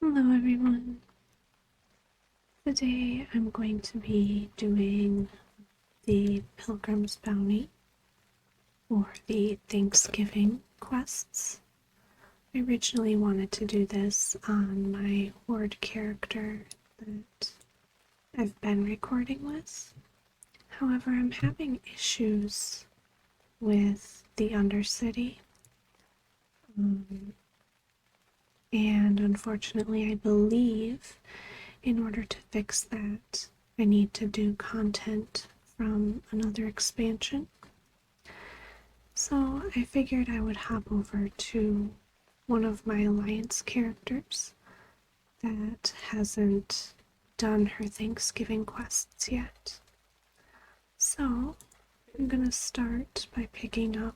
Hello everyone. Today I'm going to be doing the Pilgrim's Bounty or the Thanksgiving quests. I originally wanted to do this on my horde character that I've been recording with. However, I'm having issues with the Undercity. And unfortunately, I believe in order to fix that, I need to do content from another expansion. So I figured I would hop over to one of my alliance characters that hasn't done her Thanksgiving quests yet. So I'm gonna start by picking up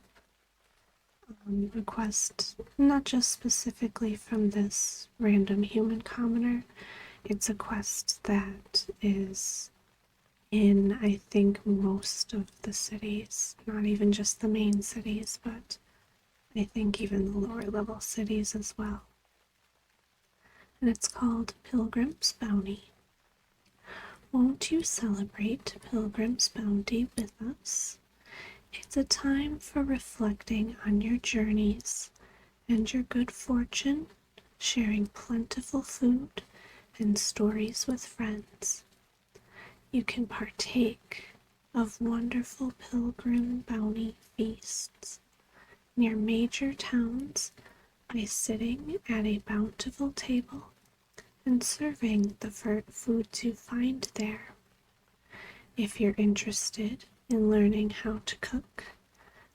a quest not just specifically from this random human commoner. It's a quest that is in, I think, most of the cities, not even just the main cities, but I think even the lower level cities as well. And it's called Pilgrim's Bounty. Won't you celebrate Pilgrim's Bounty with us? It's a time for reflecting on your journeys and your good fortune, sharing plentiful food and stories with friends. You can partake of wonderful pilgrim bounty feasts near major towns by sitting at a bountiful table and serving the foods you find there. If you're interested in learning how to cook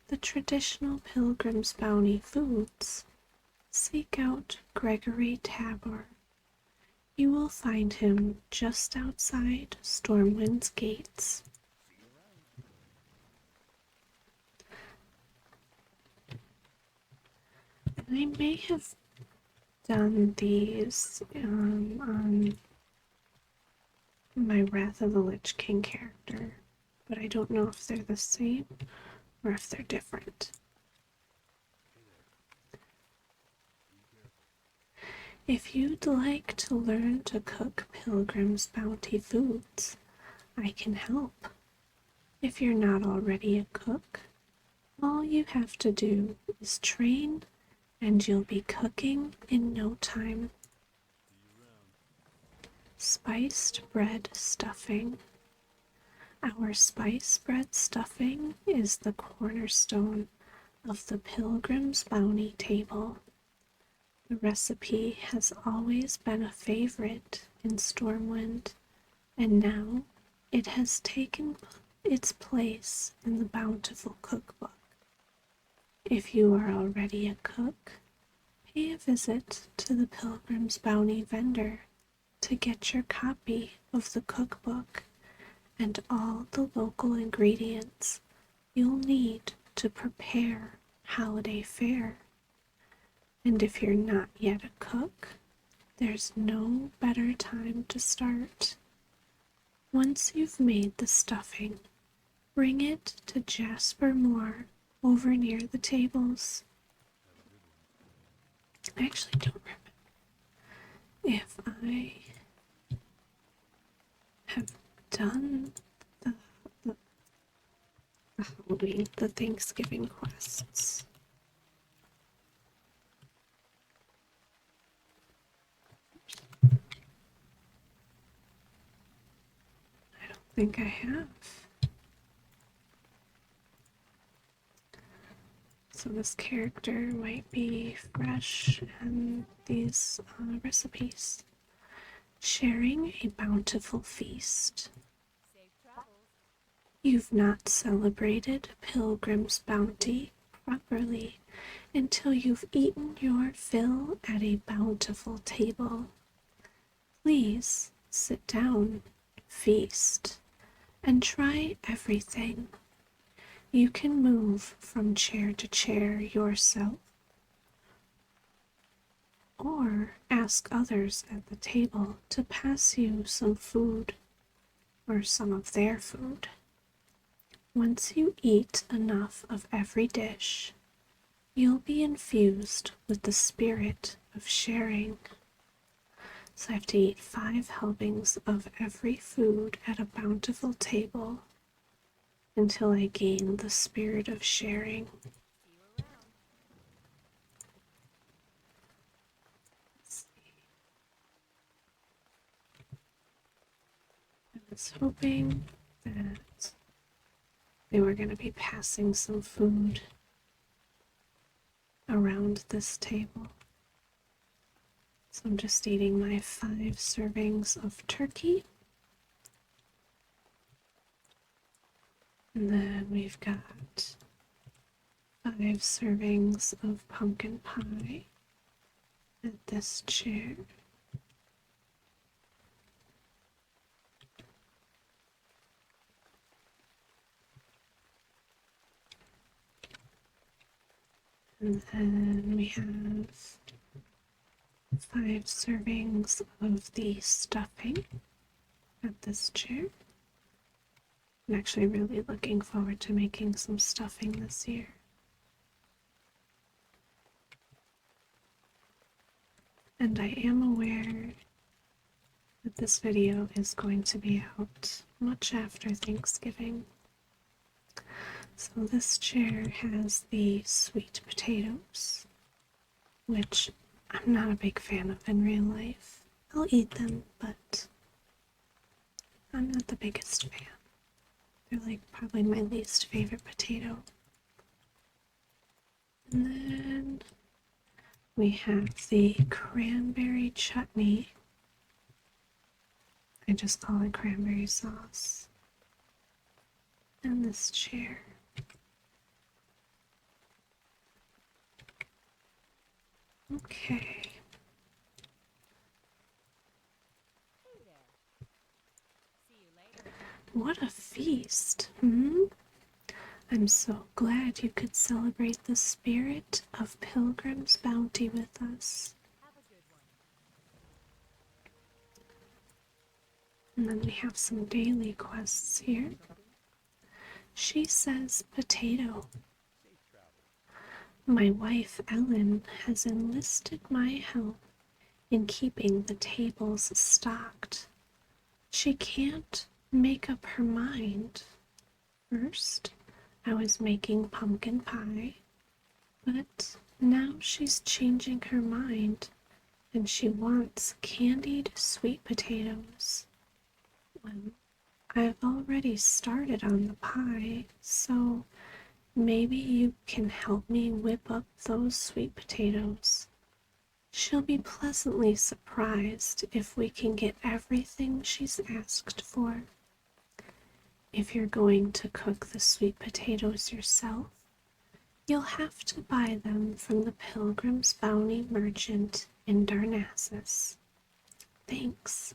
the traditional Pilgrim's Bounty foods, seek out Gregory Tabor. You will find him just outside Stormwind's gates. And I may have done these on my Wrath of the Lich King character, but I don't know if they're the same or if they're different. If you'd like to learn to cook Pilgrim's Bounty foods, I can help. If you're not already a cook, all you have to do is train and you'll be cooking in no time. Spiced bread stuffing. Our spice bread stuffing is the cornerstone of the Pilgrim's Bounty table. The recipe has always been a favorite in Stormwind, and now it has taken its place in the Bountiful Cookbook. If you are already a cook, pay a visit to the Pilgrim's Bounty vendor to get your copy of the cookbook and all the local ingredients you'll need to prepare holiday fare. And if you're not yet a cook, there's no better time to start. Once you've made the stuffing, bring it to Jasper Moore over near the tables. I actually don't remember if I have done the Thanksgiving quests. I don't think I have. So this character might be fresh in these recipes. Sharing a bountiful feast. You've not celebrated Pilgrim's Bounty properly until you've eaten your fill at a bountiful table. Please sit down, feast, and try everything. You can move from chair to chair yourself, or ask others at the table to pass you some food or some of their food. Once you eat enough of every dish, you'll be infused with the spirit of sharing. So I have to eat 5 helpings of every food at a bountiful table until I gain the spirit of sharing. I was hoping that they were going to be passing some food around this table. So I'm just eating my 5 servings of turkey. And then we've got 5 servings of pumpkin pie at this chair. And then we have 5 servings of the stuffing at this chair. I'm actually really looking forward to making some stuffing this year. And I am aware that this video is going to be out much after Thanksgiving. So this chair has the sweet potatoes, which I'm not a big fan of in real life. I'll eat them, but I'm not the biggest fan. They're like probably my least favorite potato. And then we have the cranberry chutney. I just call it cranberry sauce. And this chair. Okay. What a feast, I'm so glad you could celebrate the spirit of Pilgrim's bounty with us. And then we have some daily quests here. She says potato. My wife Ellen has enlisted my help in keeping the tables stocked. She can't make up her mind. First, I was making pumpkin pie, but now she's changing her mind and she wants candied sweet potatoes. Well, I've already started on the pie, so maybe you can help me whip up those sweet potatoes. She'll be pleasantly surprised if we can get everything she's asked for. If you're going to cook the sweet potatoes yourself, you'll have to buy them from the Pilgrim's Bounty merchant in Darnassus. Thanks.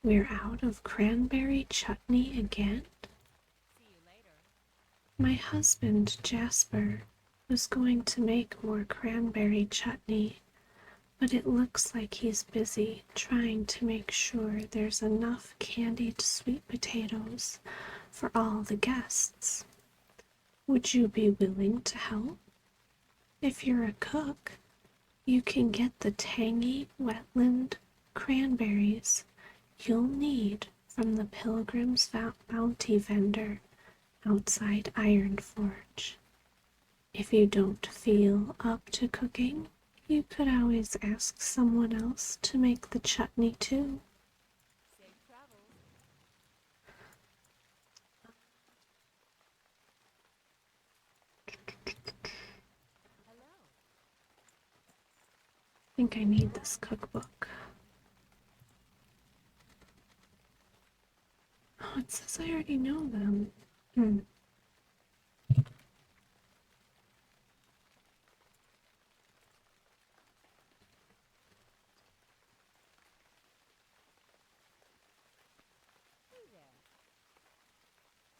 We're out of cranberry chutney again? My husband, Jasper, was going to make more cranberry chutney, but it looks like he's busy trying to make sure there's enough candied sweet potatoes for all the guests. Would you be willing to help? If you're a cook, you can get the tangy wetland cranberries you'll need from the Pilgrim's Bounty vendor outside Ironforge. If you don't feel up to cooking, you could always ask someone else to make the chutney too. I think I need this cookbook. Oh, it says I already know them.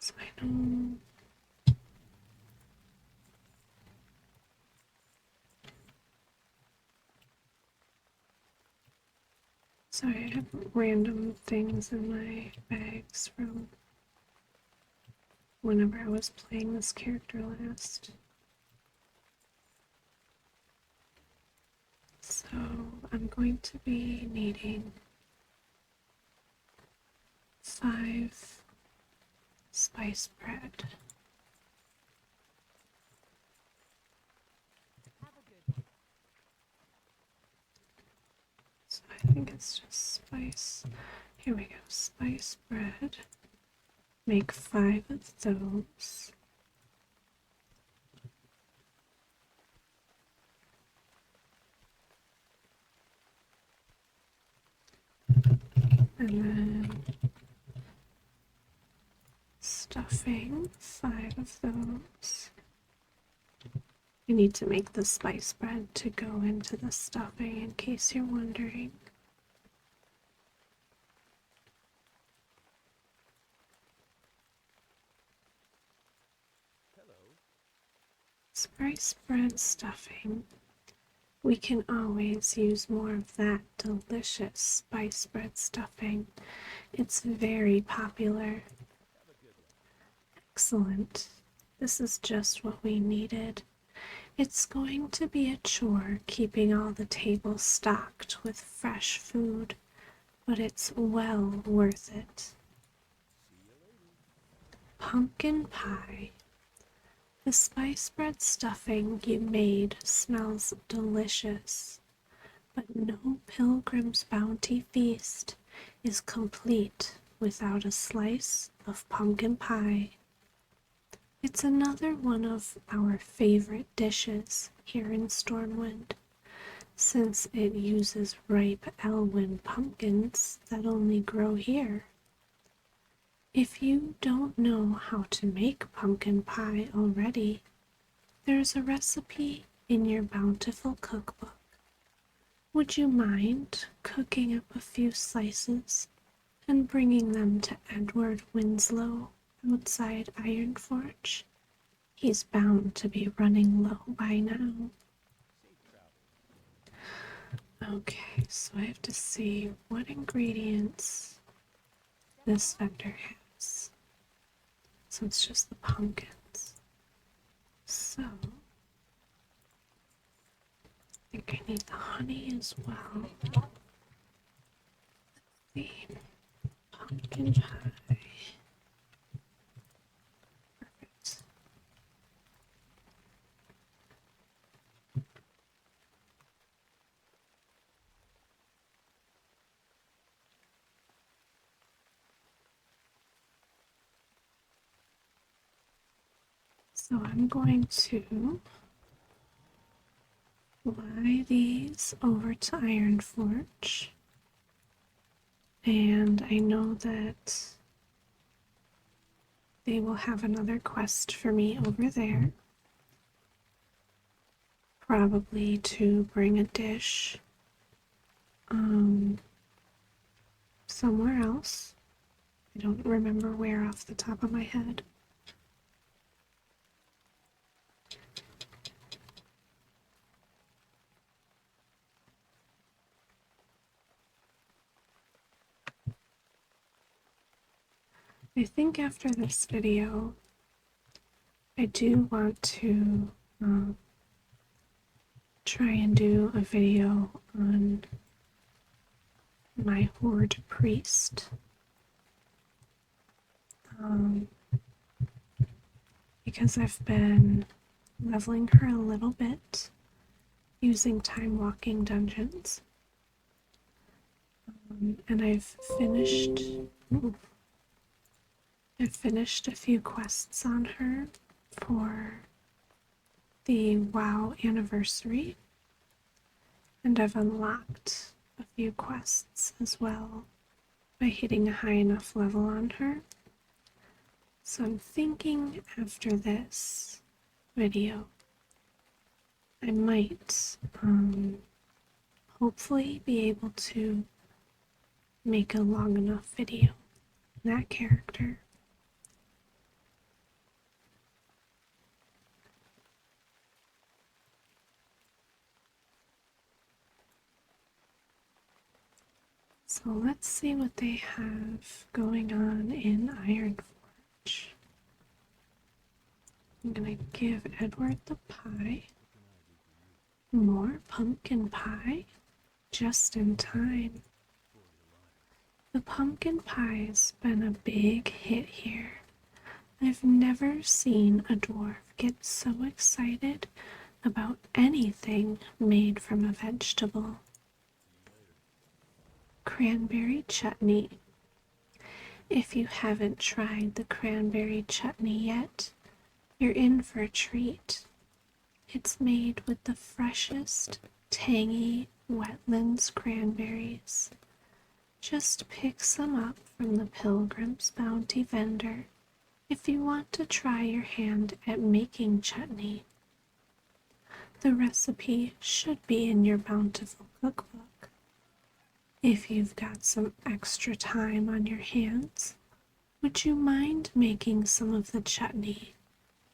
So I know. Sorry, I have random things in my bags from whenever I was playing this character last. So I'm going to be needing 5 spice bread. So I think it's just spice. Here we go. Spice bread. Make 5 of those. And then stuffing, 5 of those. You need to make the spice bread to go into the stuffing in case you're wondering. Spice bread stuffing. We can always use more of that delicious spice bread stuffing. It's very popular. Excellent. This is just what we needed. It's going to be a chore keeping all the tables stocked with fresh food, but it's well worth it. Pumpkin pie. The spice bread stuffing you made smells delicious, but no Pilgrim's Bounty feast is complete without a slice of pumpkin pie. It's another one of our favorite dishes here in Stormwind, since it uses ripe elwyn pumpkins that only grow here. If you don't know how to make pumpkin pie already, there's a recipe in your bountiful cookbook. Would you mind cooking up a few slices and bringing them to Edward Winslow outside Ironforge? He's bound to be running low by now. Okay, so I have to see what ingredients this vendor has. So it's just the pumpkins. So I think I need the honey as well. The pumpkin pie. Perfect. So I'm going to fly these over to Ironforge. And I know that they will have another quest for me over there. Probably to bring a dish somewhere else. I don't remember where off the top of my head. I think after this video, I do want to try and do a video on my Horde Priest. Because I've been leveling her a little bit using time walking dungeons. And I've finished a few quests on her for the WoW anniversary, and I've unlocked a few quests as well by hitting a high enough level on her. So I'm thinking after this video, I might hopefully be able to make a long enough video on that character. So let's see what they have going on in Ironforge. I'm gonna give Edward the pie. More pumpkin pie. just in time. The pumpkin pie's been a big hit here. I've never seen a dwarf get so excited about anything made from a vegetable. Cranberry chutney. If you haven't tried the cranberry chutney yet, you're in for a treat. It's made with the freshest, tangy wetlands cranberries. Just pick some up from the Pilgrim's Bounty vendor if you want to try your hand at making chutney. The recipe should be in your bountiful cookbook. If you've got some extra time on your hands, would you mind making some of the chutney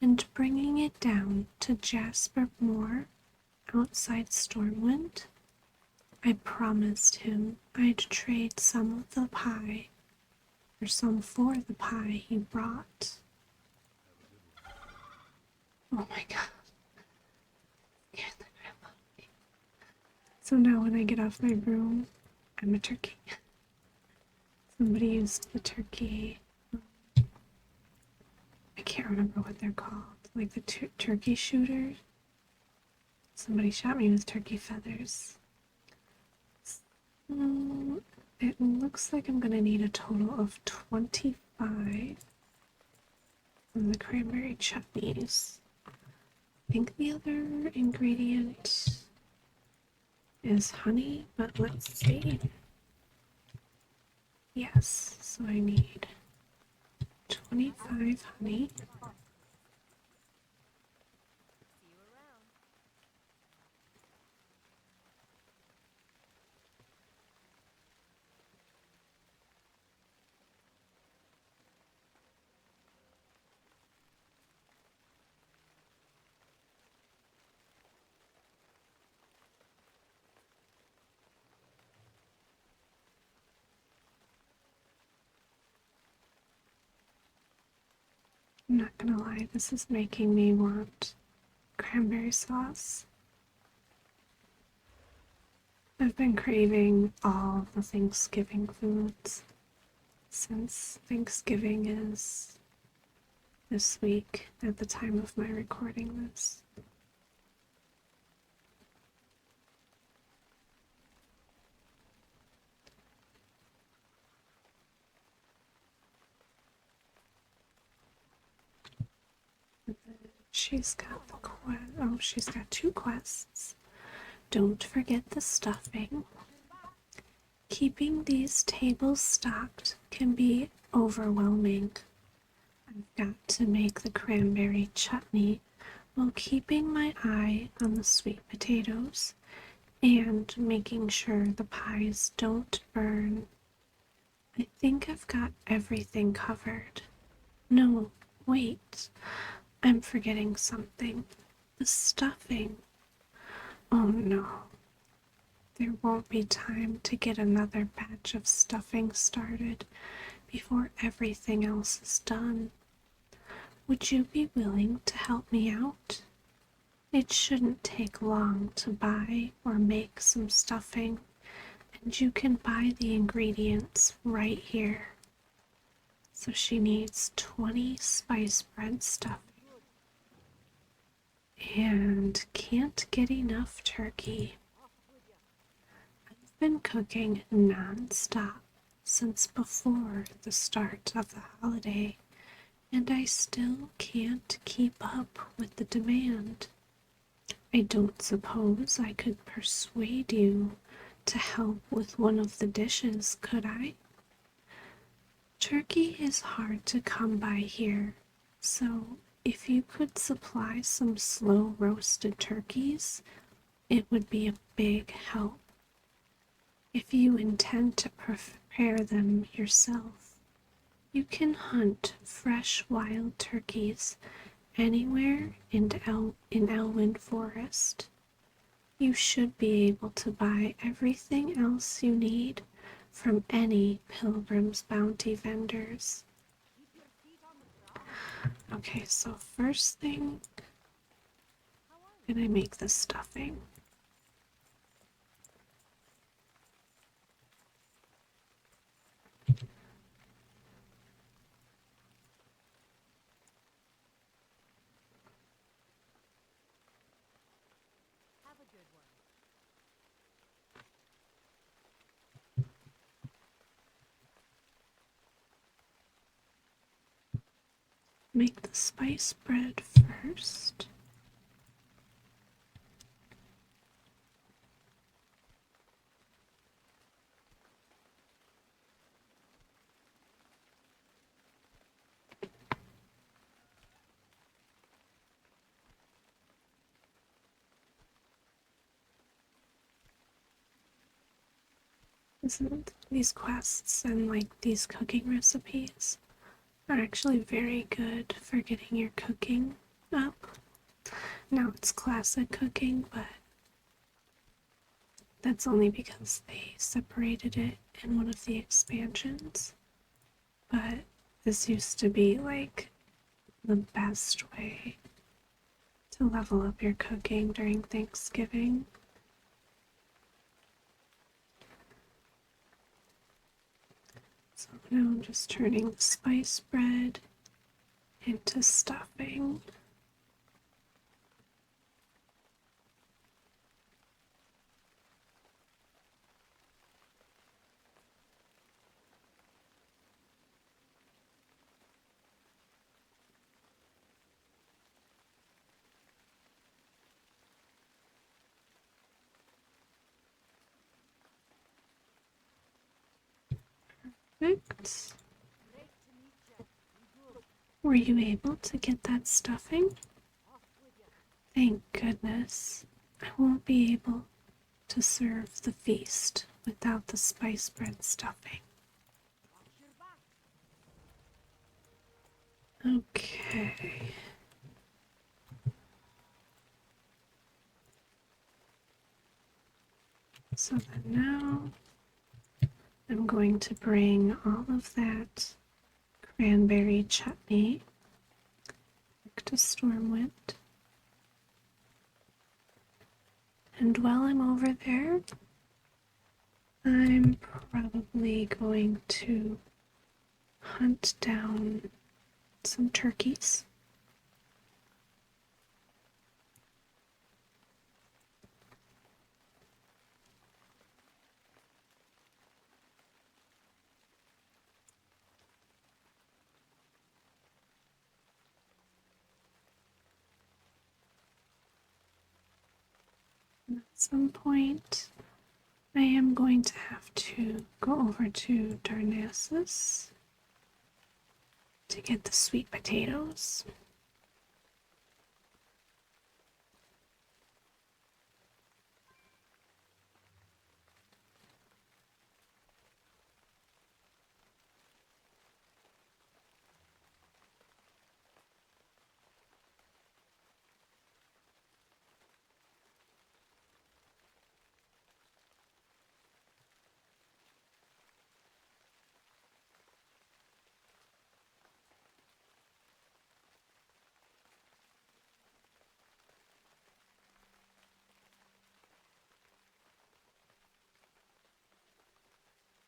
and bringing it down to Jasper Moore outside Stormwind? I promised him I'd trade some of the pie, or some for the pie he brought. Oh my god. So now when I get off my broom, I'm a turkey. Somebody used the turkey. I can't remember what they're called. Like the turkey shooter. Somebody shot me with turkey feathers. It looks like I'm gonna need a total of 25 from the cranberry chutneys. I think the other ingredient is honey, but let's see. Yes, so I need 25 honey. I'm not gonna lie, this is making me want cranberry sauce. I've been craving all the Thanksgiving foods since Thanksgiving is this week at the time of my recording this. She's got the she's got 2 quests. Don't forget the stuffing. Keeping these tables stocked can be overwhelming. I've got to make the cranberry chutney while keeping my eye on the sweet potatoes and making sure the pies don't burn. I think I've got everything covered. No, wait. I'm forgetting something. The stuffing. Oh no. There won't be time to get another batch of stuffing started before everything else is done. Would you be willing to help me out? It shouldn't take long to buy or make some stuffing, and you can buy the ingredients right here. So she needs 20 spice bread stuffing. And can't get enough turkey. I've been cooking non-stop since before the start of the holiday, and I still can't keep up with the demand. I don't suppose I could persuade you to help with one of the dishes, could I? Turkey is hard to come by here, so if you could supply some slow roasted turkeys, it would be a big help. If you intend to prepare them yourself, you can hunt fresh wild turkeys anywhere in Elwyn Forest. You should be able to buy everything else you need from any Pilgrim's Bounty vendors. Okay, so first thing, I'm gonna make the stuffing. Make the spice bread first. Isn't these quests and like these cooking recipes are actually very good for getting your cooking up? Now it's classic cooking, but that's only because they separated it in one of the expansions. But this used to be like the best way to level up your cooking during Thanksgiving. So now I'm just turning the spice bread into stuffing. Perfect. Were you able to get that stuffing? Thank goodness. I won't be able to serve the feast without the spice bread stuffing. Okay. So then now I'm going to bring all of that cranberry chutney back to Stormwind. And while I'm over there, I'm probably going to hunt down some turkeys. And at some point, I am going to have to go over to Darnassus to get the sweet potatoes.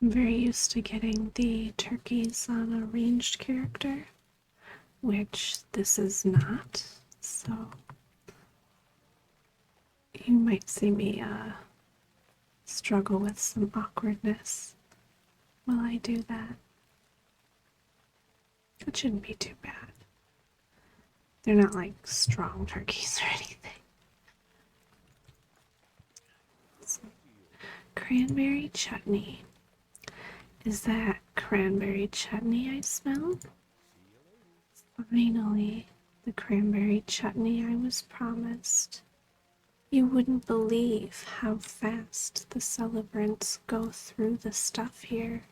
I'm very used to getting the turkeys on a ranged character, which this is not, so you might see me struggle with some awkwardness while I do that. It shouldn't be too bad. They're not like strong turkeys or anything. So, cranberry chutney. Is that cranberry chutney I smell? Finally, the cranberry chutney I was promised. You wouldn't believe how fast the celebrants go through the stuff here.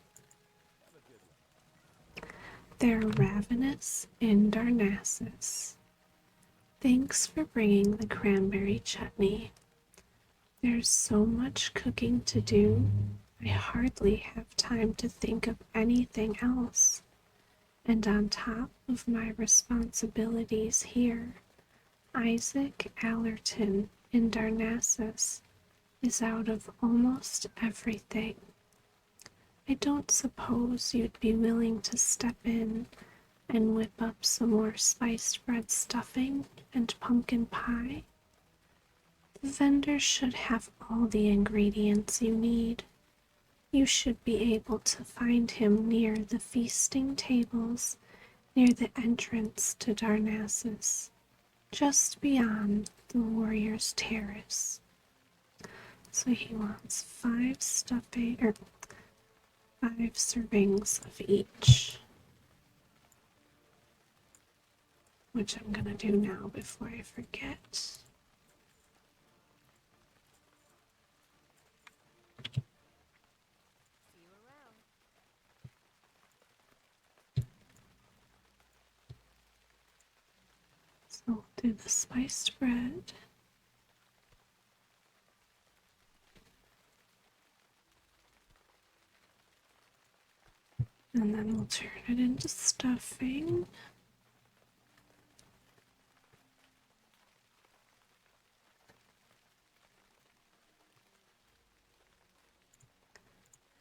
They're ravenous in Darnassus. Thanks for bringing the cranberry chutney. There's so much cooking to do, I hardly have time to think of anything else. And on top of my responsibilities here, Isaac Allerton in Darnassus is out of almost everything. I don't suppose you'd be willing to step in and whip up some more spiced bread stuffing and pumpkin pie? The vendor should have all the ingredients you need. You should be able to find him near the feasting tables, near the entrance to Darnassus, just beyond the warrior's terrace. So he wants 5 servings of each, which I'm gonna do now before I forget. So we'll do the spiced bread. And then we'll turn it into stuffing.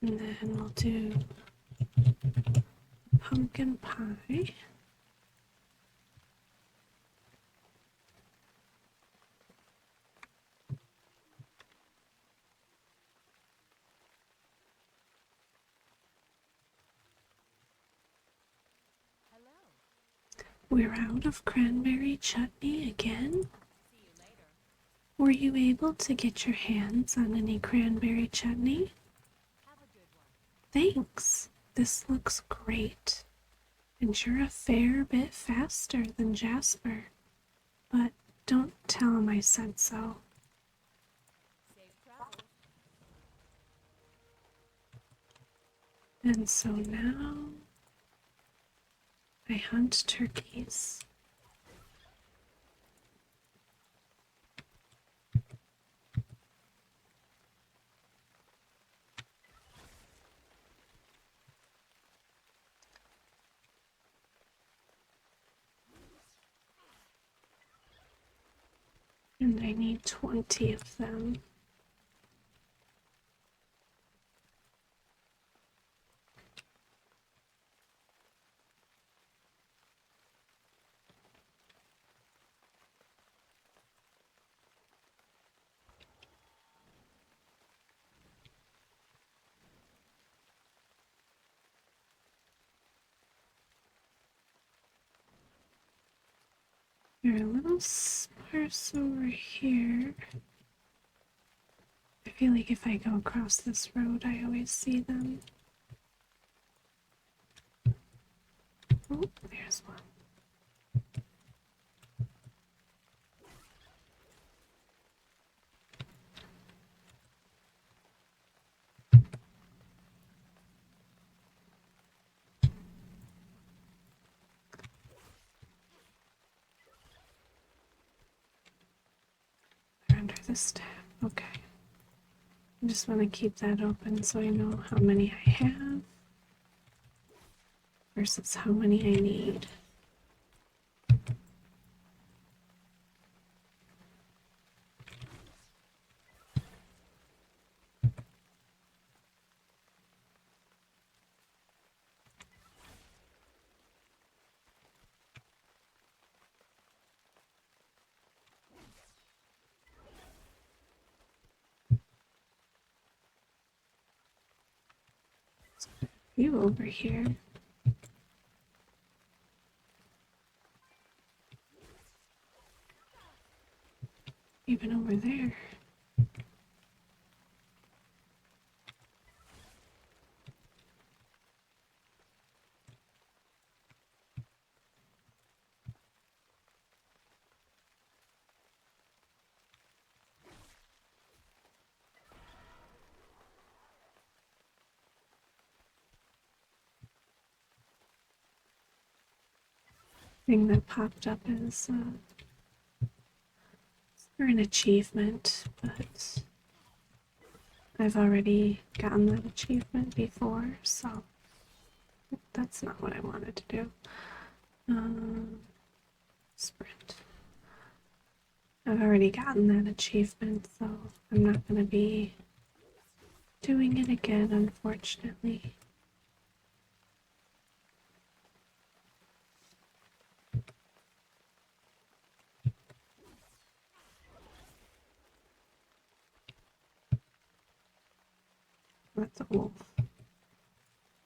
And then we'll do pumpkin pie. We're out of cranberry chutney again. Were you able to get your hands on any cranberry chutney? Thanks. This looks great. And you're a fair bit faster than Jasper. But don't tell him I said so. And so now I hunt turkeys. And I need 20 of them. They're a little sparse over here. I feel like if I go across this road, I always see them. Oh, there's one. They're under this tab. Okay. I just want to keep that open so I know how many I have versus how many I need. You over here. Even over there. Thing that popped up is for an achievement, but I've already gotten that achievement before, so that's not what I wanted to do. Sprint. I've already gotten that achievement, so I'm not going to be doing it again, unfortunately. That's a wolf,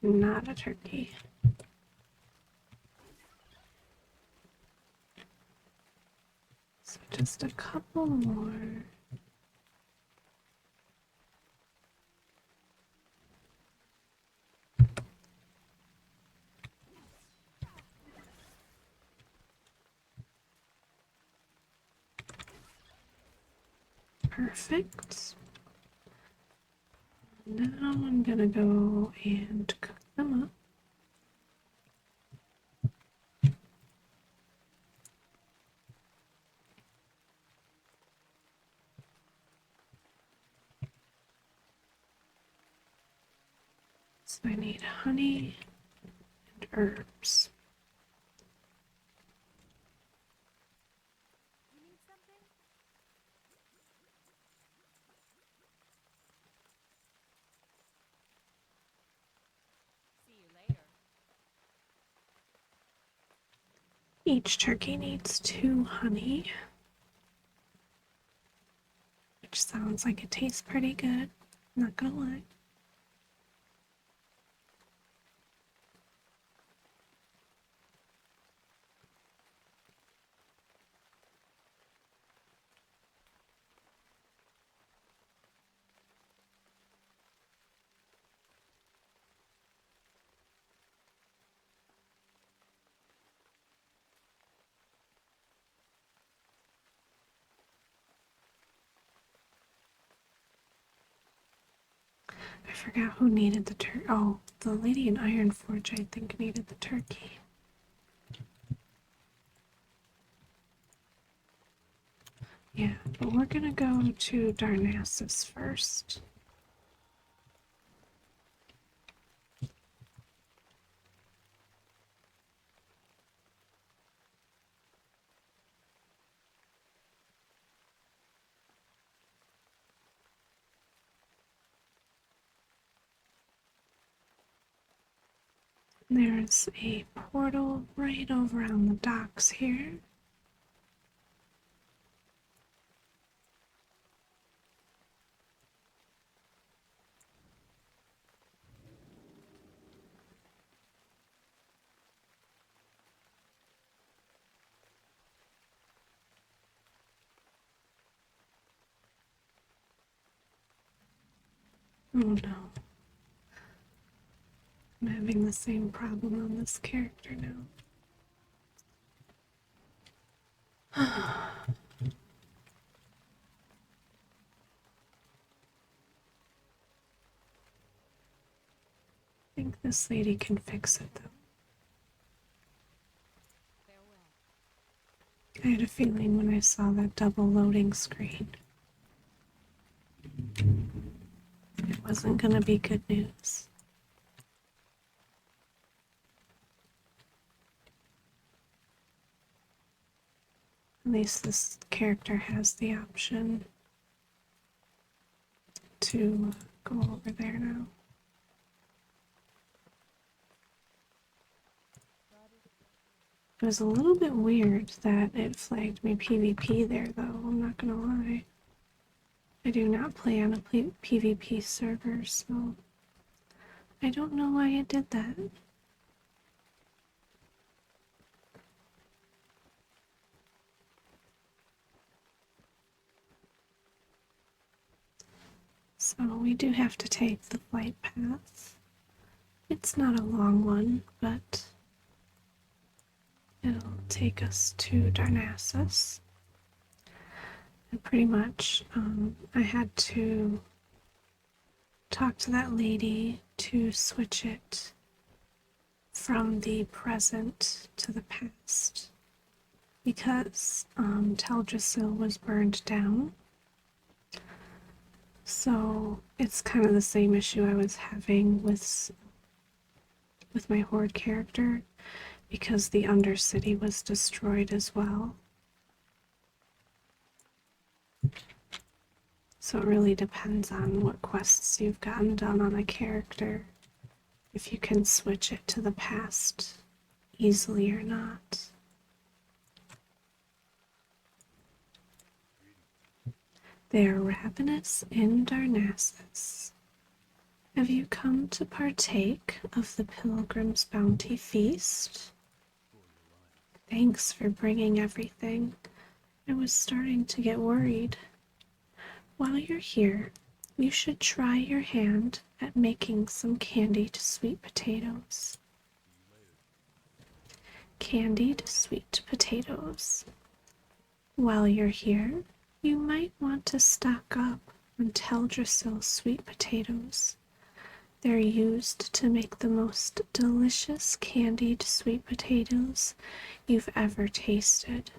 not a turkey. So just a couple more. Perfect. Now I'm gonna go and cook them up. So I need honey and herbs. Each turkey needs 2 honey, which sounds like it tastes pretty good, not gonna lie. I forgot who needed the turkey. Oh, the lady in Ironforge, I think, needed the turkey. Yeah, but we're gonna go to Darnassus first. There's a portal right over on the docks here. Oh no. I'm having the same problem on this character now. I think this lady can fix it though. I had a feeling when I saw that double loading screen, it wasn't gonna be good news. At least this character has the option to go over there now. It was a little bit weird that it flagged me PvP there though, I'm not gonna lie. I do not play on a PvP server, so I don't know why it did that. So we do have to take the flight path. It's not a long one, but it'll take us to Darnassus. And pretty much, I had to talk to that lady to switch it from the present to the past because Teldrassil was burned down. So it's kind of the same issue I was having with my Horde character because the Undercity was destroyed as well. So it really depends on what quests you've gotten done on a character, if you can switch it to the past easily or not. They are ravenous in Darnassus. Have you come to partake of the Pilgrim's Bounty Feast? Thanks for bringing everything. I was starting to get worried. While you're here, you should try your hand at making some candied sweet potatoes. Candied sweet potatoes. While you're here, you might want to stock up on Teldrassil sweet potatoes. They're used to make the most delicious candied sweet potatoes you've ever tasted.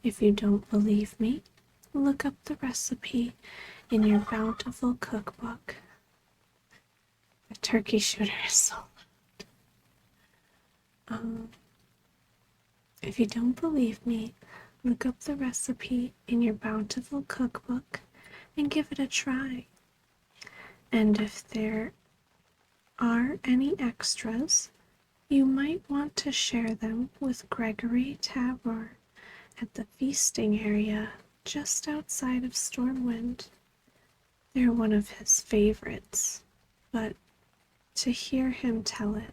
If you don't believe me, look up the recipe in your bountiful cookbook. The turkey shooter is so loud. If you don't believe me, look up the recipe in your bountiful cookbook and give it a try. And if there are any extras, you might want to share them with Gregory Tabor at the feasting area just outside of Stormwind. They're one of his favorites, but to hear him tell it,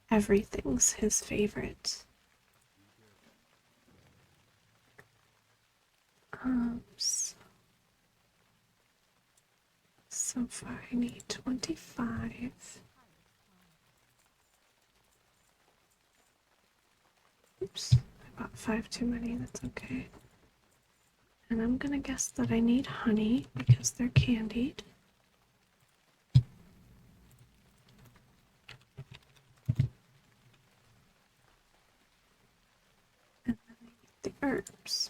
everything's his favorite. So far I need 25. Oops, I bought 5 too many, that's okay. And I'm gonna guess that I need honey because they're candied. And then I need the herbs.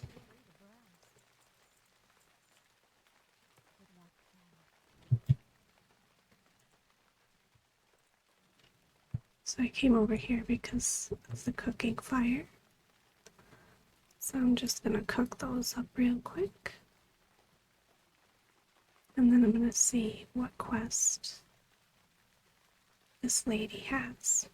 So I came over here because of the cooking fire. So I'm just gonna cook those up real quick. And then I'm gonna see what quest this lady has.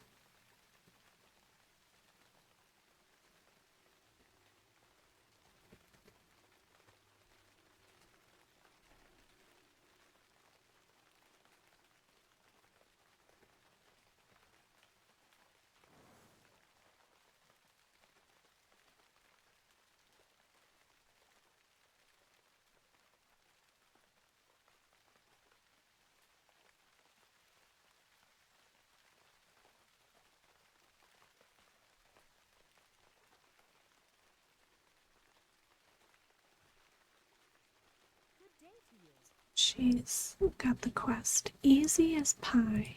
She's got the quest easy as pie.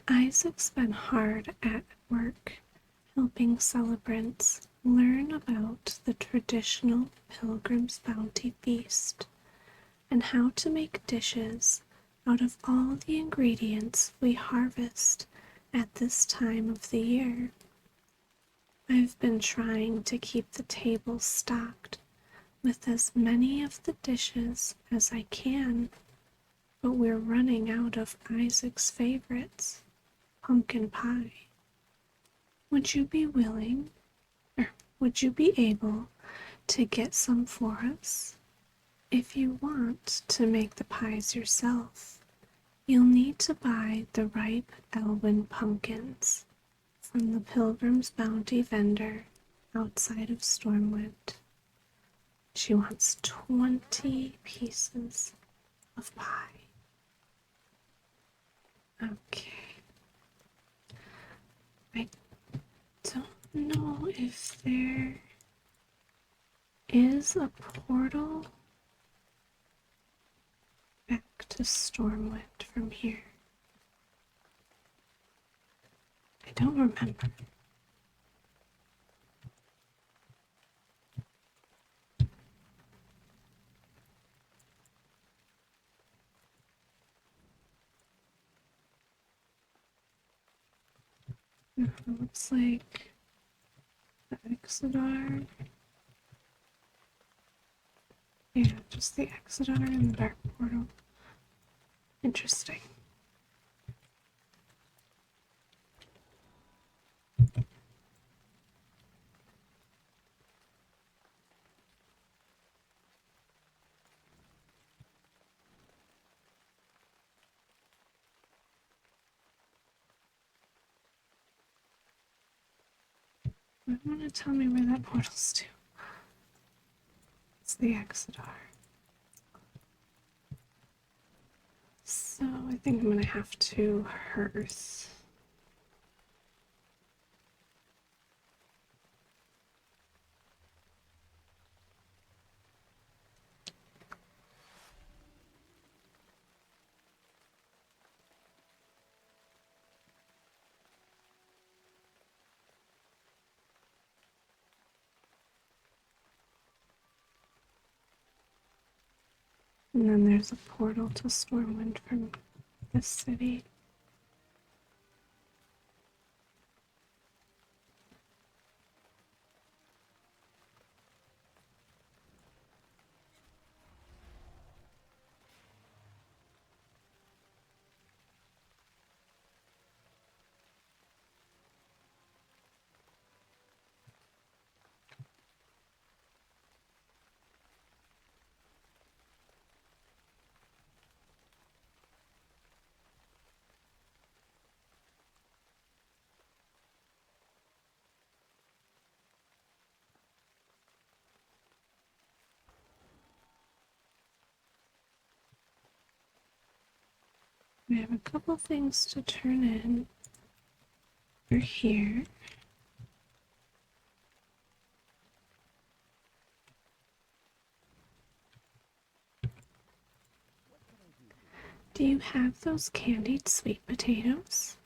Isaac's been hard at work helping celebrants learn about the traditional Pilgrim's Bounty Feast and how to make dishes out of all the ingredients we harvest at this time of the year. I've been trying to keep the table stocked with as many of the dishes as I can, but we're running out of Isaac's favorites, pumpkin pie. Would you be willing, or would you be able to get some for us? If you want to make the pies yourself, you'll need to buy the ripe Elwyn pumpkins from the Pilgrim's Bounty vendor outside of Stormwind. She wants 20 pieces of pie. Okay. I don't know if there is a portal back to Stormwind from here. I don't remember. Looks like the Exodar. Yeah, just the Exodar and the Dark Portal. Interesting. I want to tell me where that portal's to. It's the Exodar. So I think I'm gonna have to hearth. And then there's a portal to Stormwind from this city. We have a couple things to turn in. We're here. Do you have those candied sweet potatoes?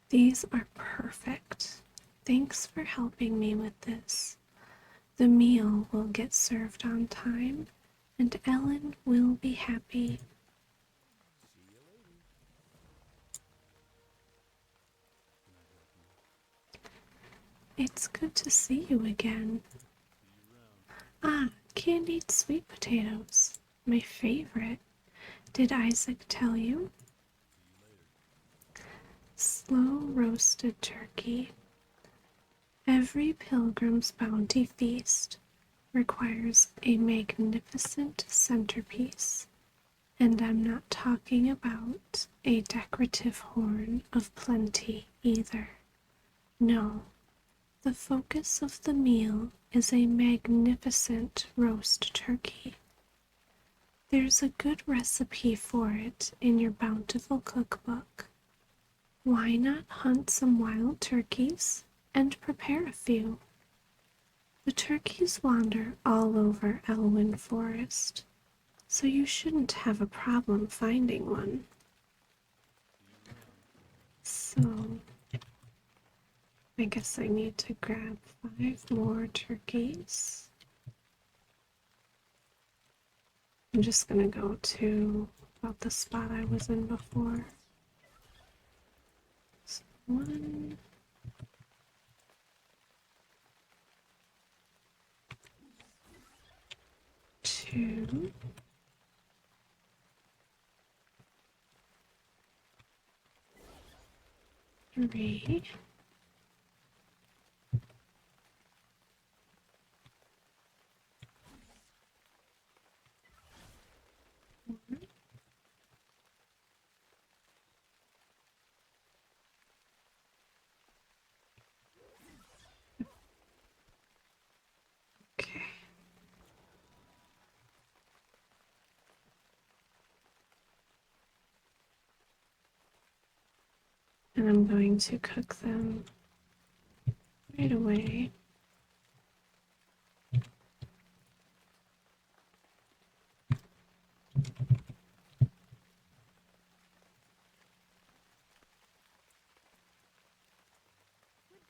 These are perfect. Thanks for helping me with this. The meal will get served on time, and Ellen will be happy. It's good to see you again. Ah, candied sweet potatoes. My favorite. Did Isaac tell you? Slow roasted turkey. Every pilgrim's bounty feast requires a magnificent centerpiece, and I'm not talking about a decorative horn of plenty either. No, the focus of the meal is a magnificent roast turkey. There's a good recipe for it in your bountiful cookbook. Why not hunt some wild turkeys and prepare a few? The turkeys wander all over Elwyn Forest, so you shouldn't have a problem finding one. So, I guess I need to grab 5 more turkeys. I'm just gonna go to about the spot I was in before. So 1, 2, 3, 4. Okay. And I'm going to cook them right away. Good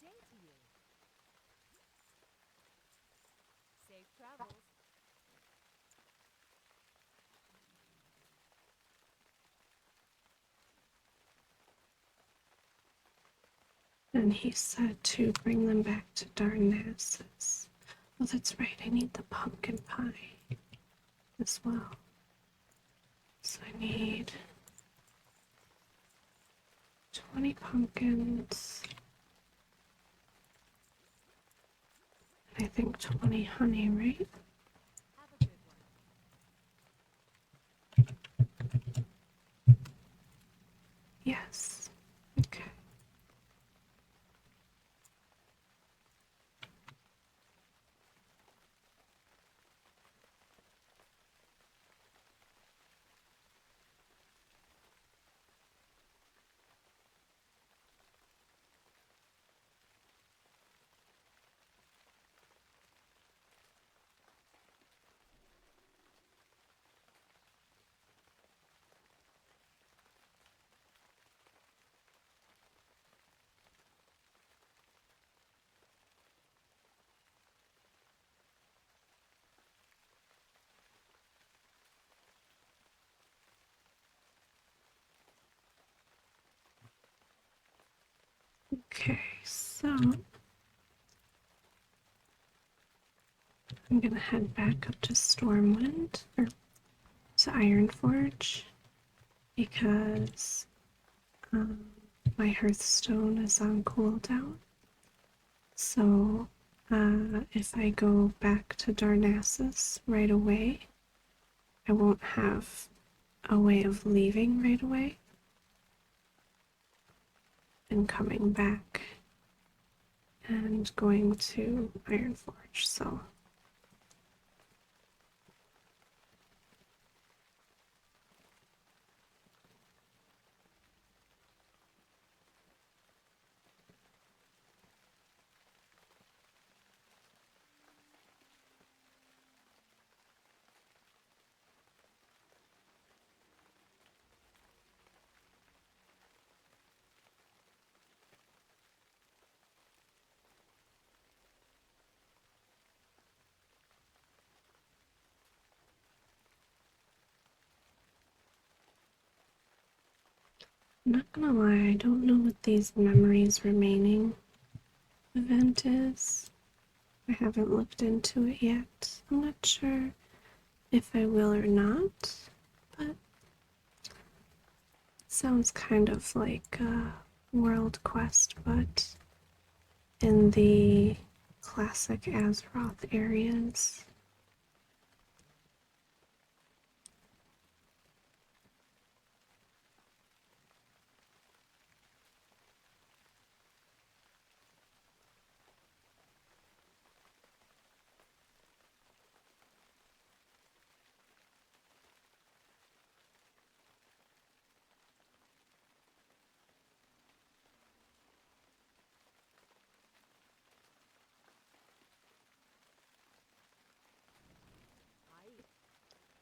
day to you. Safe travels. And he said to bring them back to Darnassus. Oh, that's right, I need the pumpkin pie as well. So I need 20 pumpkins. I think 20 honey, right? Have a good one. Yes. Okay. Okay, so I'm gonna head back up to Stormwind, or to Ironforge, because my Hearthstone is on cooldown. So if I go back to Darnassus right away, I won't have a way of leaving right away and coming back and going to Ironforge. So I'm not gonna lie, I don't know what these memories remaining event is. I haven't looked into it yet. I'm not sure if I will or not, but it sounds kind of like a world quest, but in the classic Azeroth areas.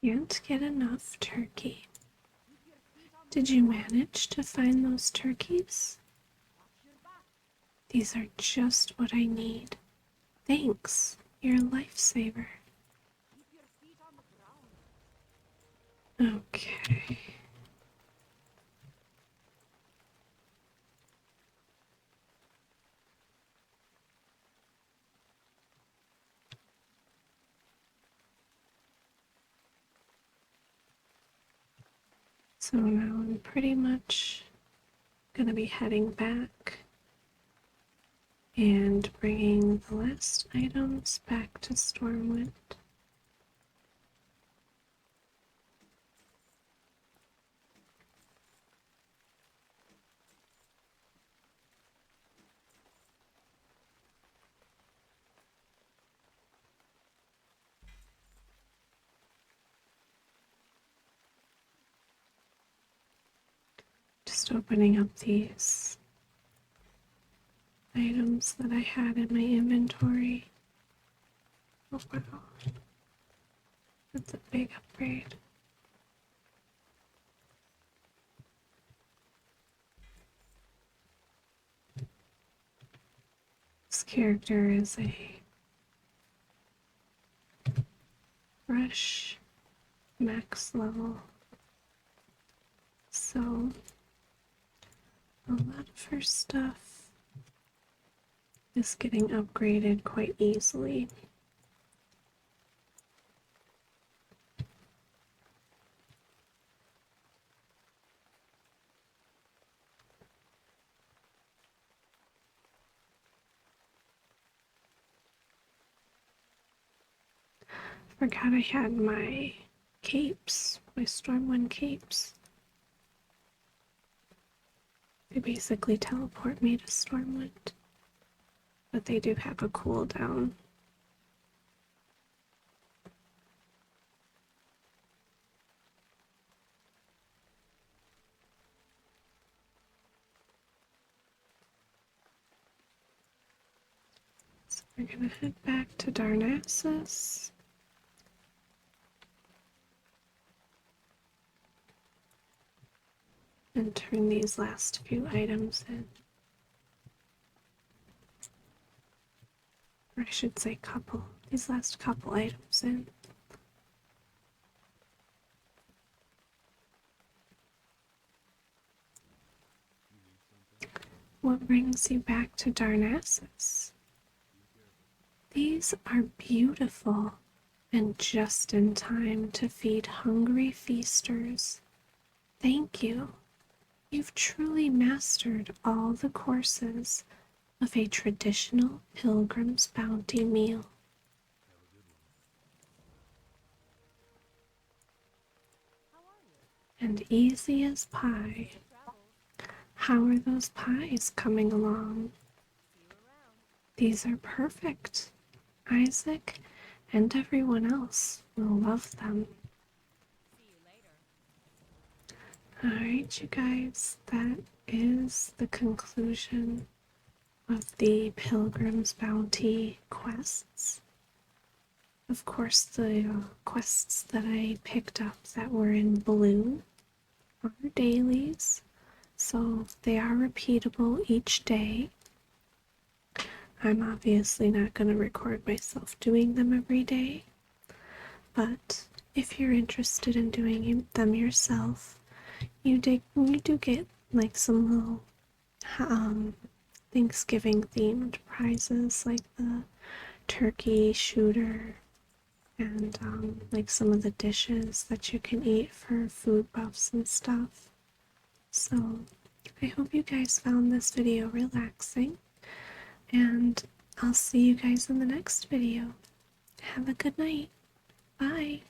Can't get enough turkey. Did you manage to find those turkeys? These are just what I need. Thanks, you're a lifesaver. Okay. So now I'm pretty much gonna be heading back and bringing the last items back to Stormwind. Just opening up these items that I had in my inventory. Oh wow, that's a big upgrade. This character is a fresh max level, so a lot of her stuff is getting upgraded quite easily. Forgot I had my capes, my Stormwind capes. They basically teleport me to Stormwind, but they do have a cooldown. So we're gonna head back to Darnassus. And turn these last few items in. Or I should say these last couple items in. What brings you back to Darnassus? These are beautiful and just in time to feed hungry feasters. Thank you. You've truly mastered all the courses of a traditional pilgrim's bounty meal. How are you? And easy as pie. Safe travels. How are those pies coming along? See you around. These are perfect. Isaac and everyone else will love them. See you later. Alright, you guys, that is the conclusion of the Pilgrim's Bounty quests. Of course, the quests that I picked up that were in blue are dailies, so they are repeatable each day. I'm obviously not going to record myself doing them every day, but if you're interested in doing them yourself, you do get like some little Thanksgiving themed prizes like the turkey shooter and like some of the dishes that you can eat for food buffs and stuff. So I hope you guys found this video relaxing, and I'll see you guys in the next video. Have a good night. Bye.